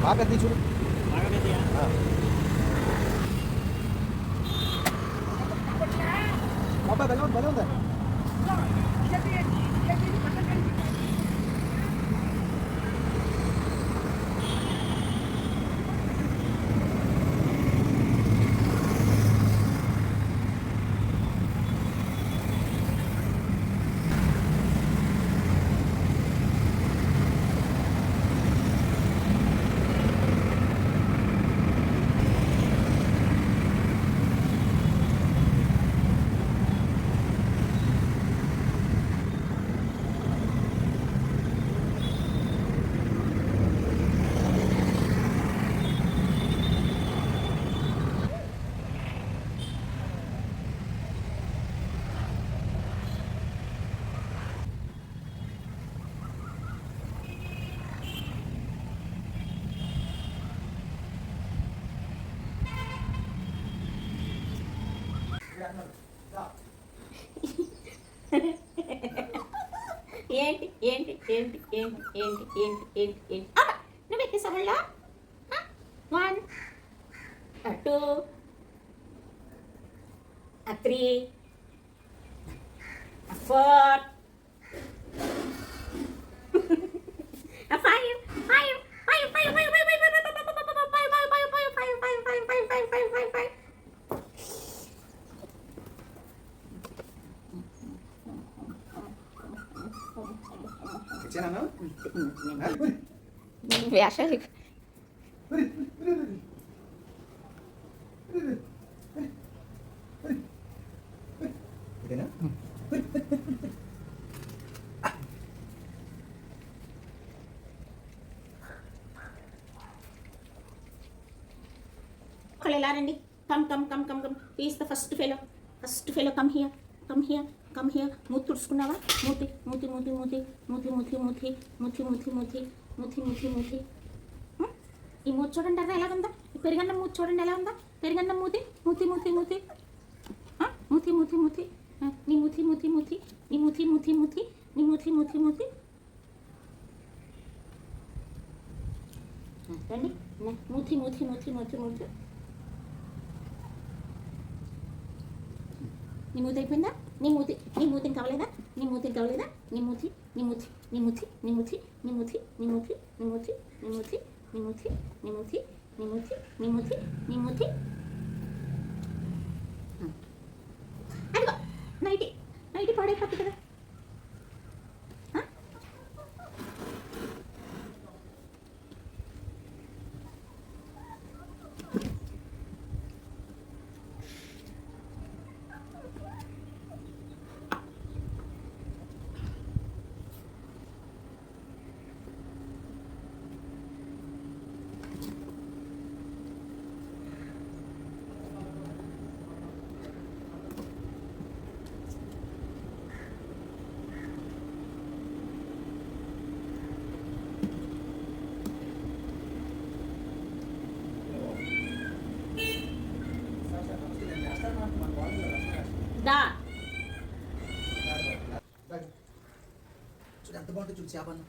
బాగా పెద్ద చూడు. బాబా బలం బలం ఉందా? ఏంటి ఏంటి ఏంటి ఏంటి ఏంటి ఏంటి ఏంటి ఏంటి నువ్వు ఎక్కేసావులా 1 2 3 4 వేషాలు ఒకళ్ళు ఎలా రండి come come come come come is the first fellow come here మూతి తుడుచుకున్నావా మూతి మూతి మూతి మూతి మూతి మూతి మూతి మూతి మూతి మూతి మూతి మూతి మూతి ఈ మూతి చూడండి అదా ఎలా ఉందా పెరుగన్నం మూతి చూడండి ఎలా ఉందా పెరుగన్నం మూతి మూతి మూతి మూతి మూతి మూతి మూతి నీ మూతి మూతి మూతి నీ మూతి మూతి మూతి నీ మూతి మూతి మూతి రండి మూతి మూతి మూతి మూతి మూతి నీ మూతి అయిపోయిందా నీ మూతి కావలేదా నీ మూతి కావలేదా నీ మూతి నీ మూతి నీ మూతి నీ మూతి నీ మూతి నీ మూతి నీ మూతి నీ మూతి నీ మూతి నీ మూతి నీ మూతి నీ మూతి నీ మూతి అదిగో నైటీ పాడైపోతుంది కదా దా చూడు ఎంత బాగుంటుంది చూడు చేపను.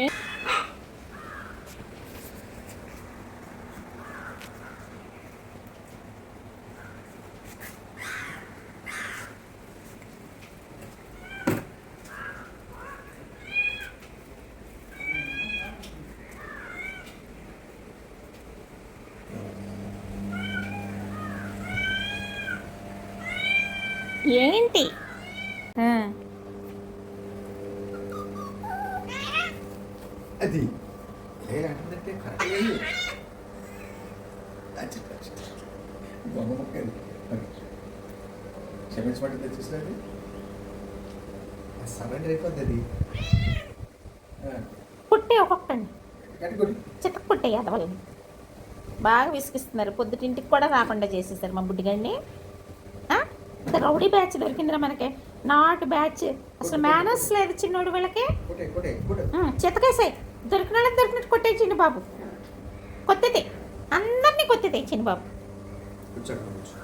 ఏ ఏంటి అది లేదంటే కరెక్ట్ లేదు. బొమ్మ మొక్క క్షమించమంటే తెచ్చేసినది సరెండర్ అయిపోద్ది అది. పుట్టే ఒక్కొక్కటి చితక పుట్టే అదవల్ని బాగా విసిగిస్తున్నారు. పొద్దుటింటికి కూడా రాకుండా చేసేసారు మా బుడ్డిగాడిని. ఎంత రౌడీ బ్యాచ్ దొరికిందిరా మనకి. నాట్ బ్యాచ్, అసలు మేనర్స్ లేదు చిన్నోడు వీళ్ళకి. కొట్టే కొట్టే కొట్టు. చితకేసాయి, దొరికిన వాళ్ళకి దొరికినట్టు కొట్టే చిన్న బాబు. కొత్తతే, అందరినీ కొత్తతే చిన్న బాబు. కూర్చోండి కూర్చో.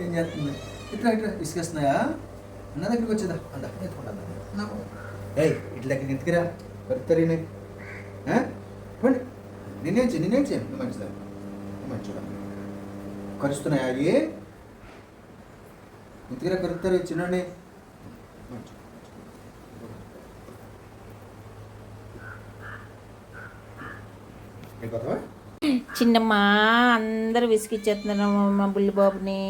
ఏం చేస్తుంది? ఇట్లా ఇట్లా ఇసుకేస్తున్నాయా? అన్న దగ్గరికి వచ్చేదా? అందా ఎత్తుకుంటా. ఏయ్ ఇట్లా ఎత్తుకురా కరుత్తరిని. పండి నేనేం చేయండి నువ్వు మంచిదా మంచిదా కరుస్తున్నాయా అవి? ఇంతకురా కరుతారు చిన్నండి. చిన్నమ్మా అందరూ విసిగిచ్చేస్తున్నారు మా బుల్లి బాబుని.